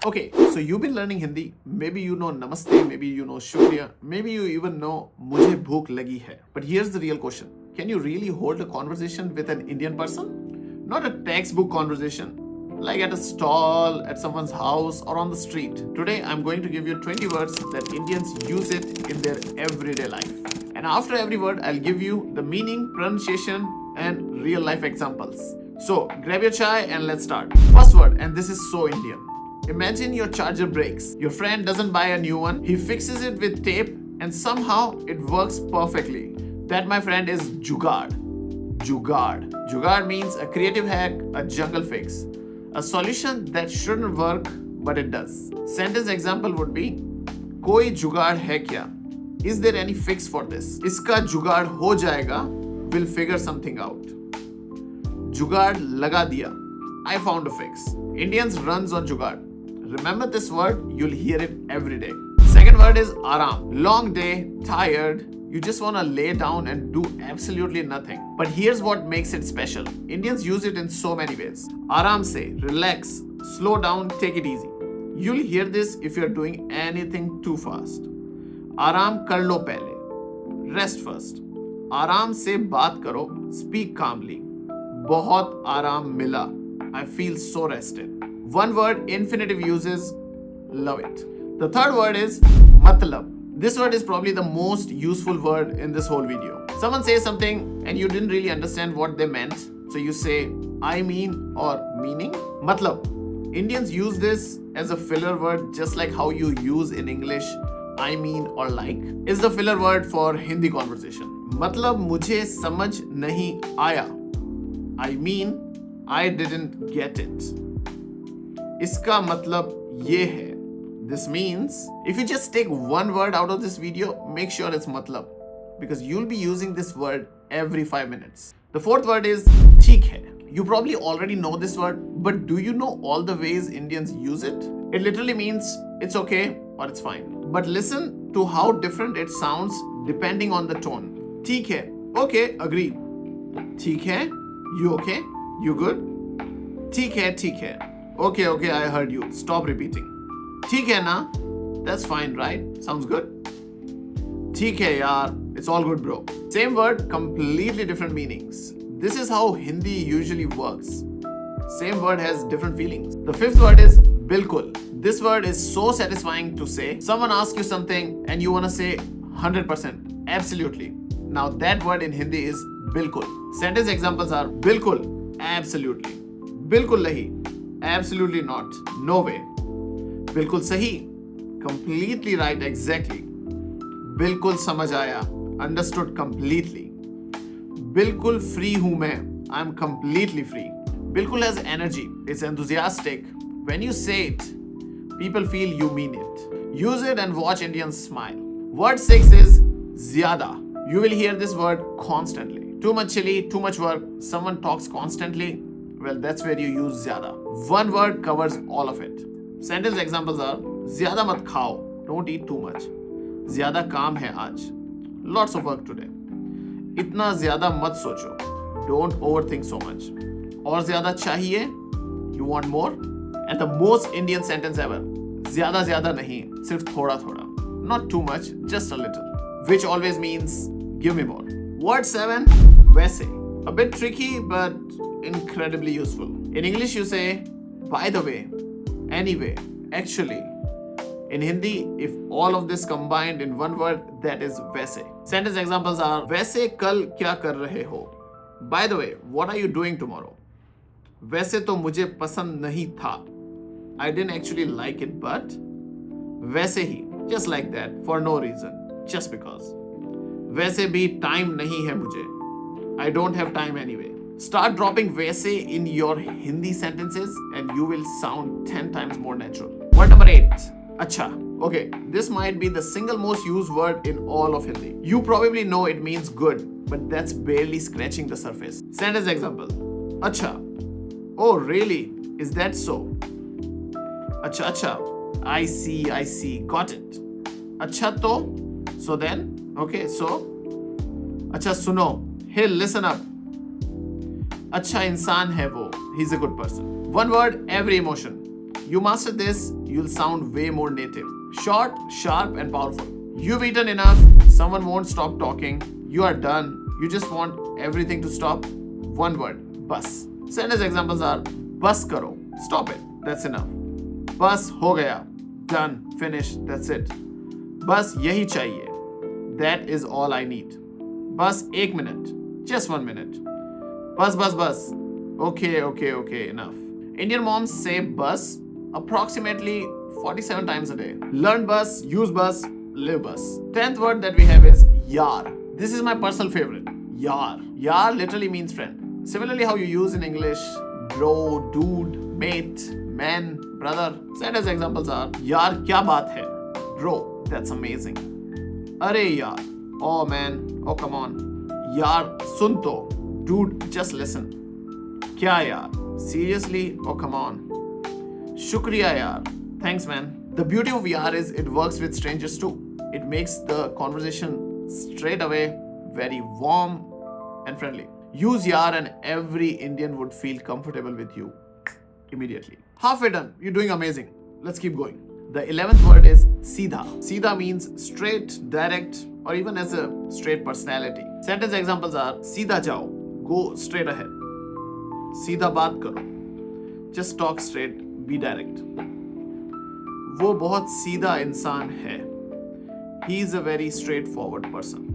Okay, so you've been learning Hindi. Maybe you know Namaste, maybe you know Shukriya, maybe you even know Mujhe bhook lagi hai. But here's the real question. Can you really hold a conversation with an Indian person? Not a textbook conversation, like at a stall, at someone's house, or on the street. Today, I'm going to give you 20 words that Indians use it in their everyday life. And after every word, I'll give you the meaning, pronunciation, and real life examples. So, grab your chai and let's start. First word, and this is so Indian. Imagine your charger breaks. Your friend doesn't buy a new one. He fixes it with tape and somehow it works perfectly. That, my friend, is jugaad. Jugaad. Jugaad means a creative hack, a jungle fix. A solution that shouldn't work, but it does. Sentence example would be, कोई जुगाड़ है क्या? Is there any fix for this? इसका जुगाड़ हो जाएगा. We'll figure something out. जुगाड़ लगा दिया. I found a fix. Indians runs on jugaad. Remember this word, you'll hear it every day. Second word is aram. Long day, tired, you just want to lay down and do absolutely nothing. But here's what makes it special. Indians use it in so many ways. Aram se, relax, slow down, take it easy. You'll hear this if you're doing anything too fast. Aram kar lo pehle. Rest first. Aram se baat karo, speak calmly. बहुत आराम मिला. I feel so rested. One word, infinitive uses, love it. The third word is matlab. This word is probably the most useful word in this whole video. Someone says something and you didn't really understand what they meant, so you say I mean or meaning. Matlab. Indians use this as a filler word just like how you use in English I mean or like. Is the filler word for Hindi conversation. Matlab mujhe samajh nahi aaya. I mean I didn't get it. इसका मतलब ये है. This means if you just take one word out of this video, make sure it's matlab, because you'll be using this word every 5 minutes. The fourth word is theek hai. You probably already know this word, but do you know all the ways Indians use it? It literally means it's okay or it's fine. But listen to how different it sounds depending on the tone. theek hai. Okay, agree. theek hai. You okay? You good? theek hai, theek hai. Okay, I heard you. Stop repeating. ठीक है ना? That's fine, right? Sounds good? ठीक है यार. It's all good, bro. Same word, completely different meanings. This is how Hindi usually works. Same word has different feelings. The fifth word is bilkul. This word is so satisfying to say. Someone asks you something and you want to say 100%. Absolutely. Now that word in Hindi is bilkul. Sentence examples are bilkul. Absolutely. Bilkul nahi. Absolutely not. No way. बिल्कुल सही. Completely right, exactly. बिल्कुल समझ आया. Understood completely. बिल्कुल free हूँ मैं. I'm completely free. बिल्कुल has energy. It's enthusiastic. When you say it, people feel you mean it. Use it and watch Indians smile. Word 6 is zyada. You will hear this word constantly. Too much chili, too much work. Someone talks constantly. Well, that's where you use zyada. One word covers all of it. Sentence examples are zyada mat khao. Don't eat too much. Zyada kaam hai aaj. Lots of work today. Itna zyada mat socho. Don't overthink so much. Aur zyada chahiye. You want more? And the most Indian sentence ever. Zyada nahi. Sirf thoda. Not too much, just a little. Which always means give me more. Word 7. Waise. A bit tricky, but incredibly useful. In English, you say, by the way, anyway, actually. In Hindi, if all of this combined in one word, that is वैसे. Sentence examples are, वैसे कल क्या कर रहे हो? By the way, what are you doing tomorrow? वैसे तो मुझे पसंद नहीं था. I didn't actually like it, but वैसे ही, just like that, for no reason, just because. वैसे भी time नहीं है मुझे. I don't have time anyway. Start dropping वैसे in your Hindi sentences and you will sound 10 times more natural. Word number 8. Acha. Okay, this might be the single most used word in all of Hindi. You probably know it means good, but that's barely scratching the surface. Sentence example. Acha. Oh, really? Is that so? Acha. I see. Got it. Acha to? So then? Okay, so? Acha suno. Hey, listen up. अच्छा इंसान है वो. He's a good person. One word, every emotion. You master this, you'll sound way more native. Short, sharp, and powerful. You've eaten enough, someone won't stop talking. You are done, you just want everything to stop. One word, bus. Sentence examples are bus karo, stop it, that's enough. Bus ho gaya, done, finished, that's it. Bas yahi chahiye, that is all I need. Bas 1 minute, just 1 minute. Bus. Okay, enough. Indian moms say bus approximately 47 times a day. Learn bus, use bus, live bus. 10th word that we have is yaar. This is my personal favorite. Yaar. Yaar literally means friend. Similarly, how you use in English bro, dude, mate, man, brother. Sentence examples are yaar kya baat hai? Bro, that's amazing. Arey yaar. Oh man, oh come on. Yaar sun to. Dude, just listen. Kya yaar? Seriously? Oh come on. Shukriya yaar. Thanks man. The beauty of yaar is it works with strangers too. It makes the conversation straight away very warm and friendly. Use yaar and every Indian would feel comfortable with you immediately. Halfway done. You're doing amazing. Let's keep going. The 11th word is seedha. Seedha means straight, direct, or even as a straight personality. Sentence examples are seedha jao. Go straight ahead. सीधा बात करो. Just talk straight, be direct. वो बहुत सीधा इंसान है. He is a very straightforward person.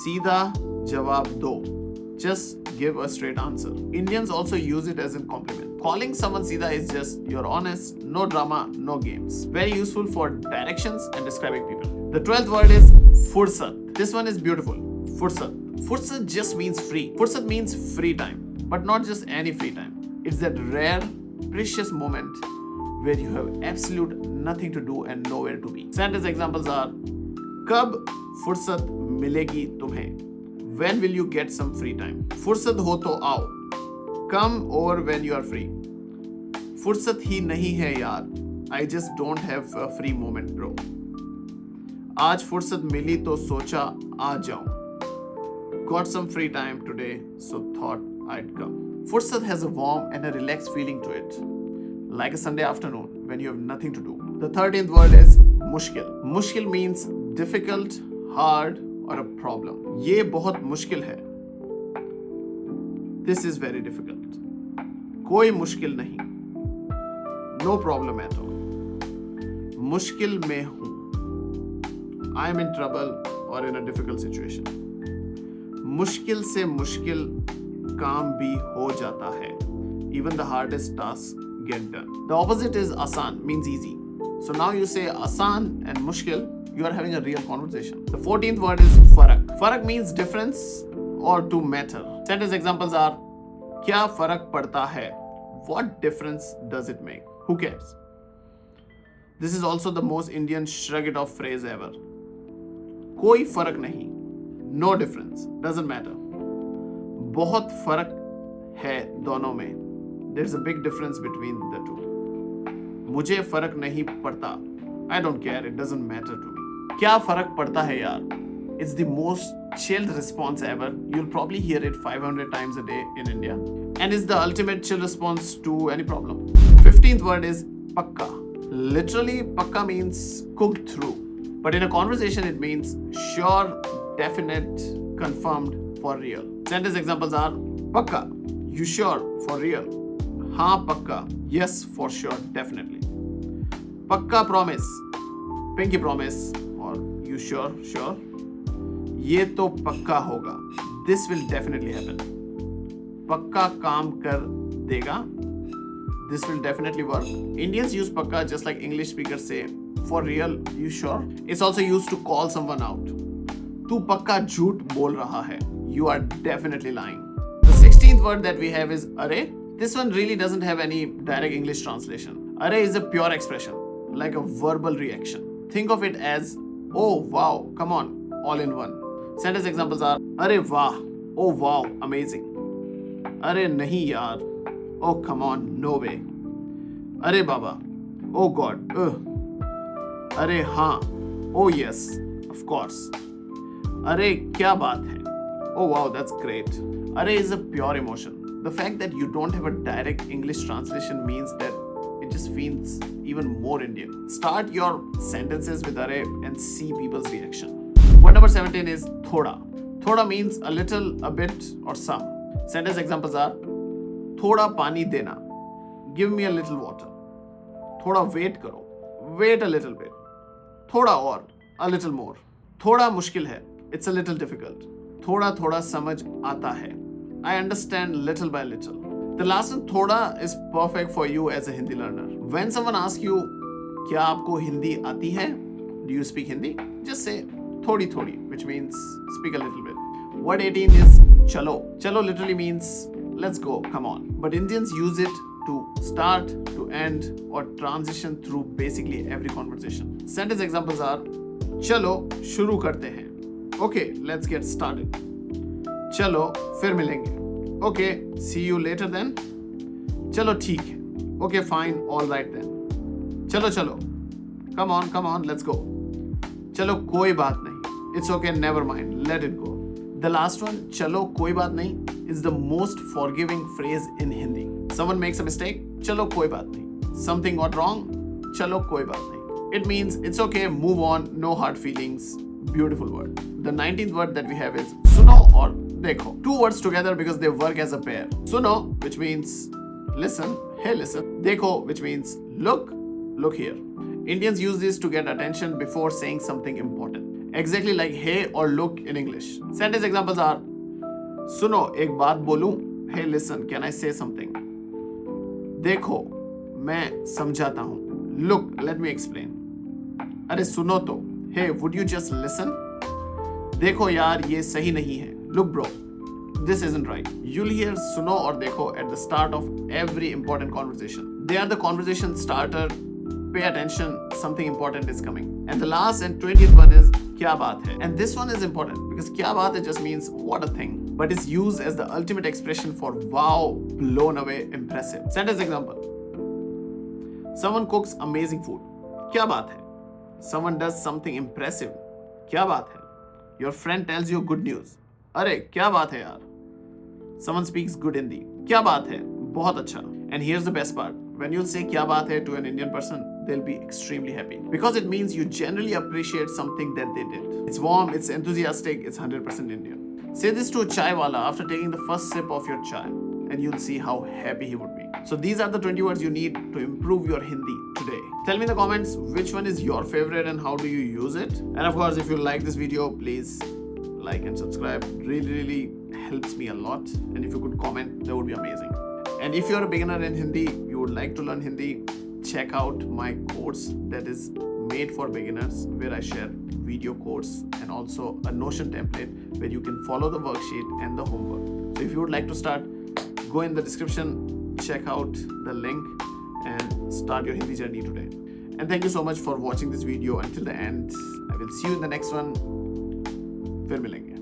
सीधा जवाब दो. Just give a straight answer. Indians also use it as a compliment. Calling someone सीधा is just you're honest, no drama, no games. Very useful for directions and describing people. The 12th word is fursat. This one is beautiful. Fursat. Fursat just means free. Fursat means free time. But not just any free time. It's that rare, precious moment where you have absolute nothing to do and nowhere to be. Sentence examples are कब फुर्सत मिलेगी तुम्हें? When will you get some free time? फुर्सत हो तो आओ. Come over when you are free. फुर्सत ही नहीं है यार. I just don't have a free moment bro. आज फुर्सत मिली तो सोचा आ जाऊं. Got some free time today, so thought I'd come. Fursat has a warm and a relaxed feeling to it, like a Sunday afternoon when you have nothing to do. The 13th word is mushkil. Mushkil means difficult, hard, or a problem. ये बहुत मुश्किल है. This is very difficult. कोई मुश्किल नहीं. No problem at all. मुश्किल में हूँ. I am in trouble or in a difficult situation. मुश्किल से मुश्किल काम भी हो जाता है. Even the hardest tasks get done. The opposite is asan, means easy. So now you say asan and mushkil, you are having a real conversation. The 14th word is farak. Farak means difference or to matter. Sentence examples are क्या फर्क पड़ता है? What difference does it make? Who cares? This is also the most Indian shrug it off phrase ever. कोई फर्क नहीं. No difference. Doesn't matter. बहुत फर्क है दोनों में. There's a big difference between the two. मुझे फर्क नहीं पड़ता. I don't care. It doesn't matter to me. क्या फर्क पड़ता है यार? It's the most chilled response ever. You'll probably hear it 500 times a day in India. And it's the ultimate chill response to any problem. 15th word is pakka. Literally, pakka means cooked through. But in a conversation, it means sure, definite, confirmed, for real. Sentence examples are pakka. You sure? For real. हाँ पक्का. Yes, for sure, definitely. Pakka promise. Pinky promise. Or you sure? Sure. ये तो पक्का होगा. This will definitely happen. पक्का काम कर देगा. This will definitely work. Indians use pakka just like English speakers say, for real, you sure? It's also used to call someone out. तू पक्का झूठ बोल रहा है. You are definitely lying. The 16th word that we have is array. This one really doesn't have any direct English translation. Array is a pure expression, like a verbal reaction. Think of it as, oh wow, come on, all in one. Sentence examples are, array wah, oh wow, amazing. Array nahi yaar, oh come on, no way. Array baba, oh god, ugh. Array haan, oh yes, of course. Array kya baat hai? Oh wow, that's great. Array is a pure emotion. The fact that you don't have a direct English translation means that it just feels even more Indian. Start your sentences with are and see people's reaction. Word number 17 is thoda. Thoda means a little, a bit, or some. Sentence examples are thoda pani dena. Give me a little water. Thoda wait karo. Wait a little bit. Thoda or, a little more. Thoda mushkil hai. It's a little difficult. Thoda thoda samajh aata hai. I understand little by little. The last one, thoda, is perfect for you as a Hindi learner. When someone asks you, क्या आपको हिंदी आती है? Do you speak Hindi? Just say थोड़ी थोड़ी, which means speak a little bit. Word 18 is chalo. Chalo literally means let's go, come on. But Indians use it to start, to end, or transition through basically every conversation. Sentence examples are चलो शुरू करते हैं. Okay, let's get started. चलो फिर मिलेंगे. Okay, see you later then. चलो ठीक है. Okay, fine, all right then. चलो चलो. Come on, let's go. चलो कोई बात नहीं. It's okay, never mind, let it go. The last one, चलो कोई बात नहीं, is the most forgiving phrase in Hindi. Someone makes a mistake, चलो कोई बात नहीं. Something got wrong, चलो कोई बात नहीं. It means it's okay, move on, no hard feelings. Beautiful word. The 19th word that we have is suno or dekho. Two words together because they work as a pair. Suno, which means listen, hey listen. Dekho, which means look here. Indians use this to get attention before saying something important. Exactly like hey or look in English. Sentence examples are सुनो एक बात बोलूं. Hey listen, can I say something? देखो मैं समझाता हूं. Look, let me explain. अरे सुनो तो. Hey, would you just listen? देखो यार ये सही नहीं है. Look bro, this isn't right. You'll hear suno or dekho at the start of every important conversation. They are the conversation starter. Pay attention, something important is coming. And the last and 20th one is kya baat hai. And this one is important because kya baat hai just means what a thing, but it's used as the ultimate expression for wow, blown away, impressive. Sentence example. Someone cooks amazing food. Kya baat hai. Someone does something impressive. Kya baat hai. Your friend tells you good news. अरे क्या बात है यार. Someone speaks good Hindi. क्या बात है. बहुत अच्छा. And here's the best part. When you'll say क्या बात है to an Indian person, they'll be extremely happy because it means you generally appreciate something that they did. It's warm, it's enthusiastic, it's 100% Indian. Say this to a chai wala after taking the first sip of your chai and you'll see how happy he would be. So these are the 20 words you need to improve your Hindi today. Tell me in the comments which one is your favorite and how do you use it. And of course, if you like this video, please like and subscribe. Really helps me a lot. And if you could comment, that would be amazing. And if you're a beginner in Hindi, you would like to learn Hindi, check out my course that is made for beginners where I share video course and also a Notion template where you can follow the worksheet and the homework. So if you would like to start, go in the description, check out the link and start your Hindi journey today. And thank you so much for watching this video until the end. I will see you in the next one. फिर मिलेंगे.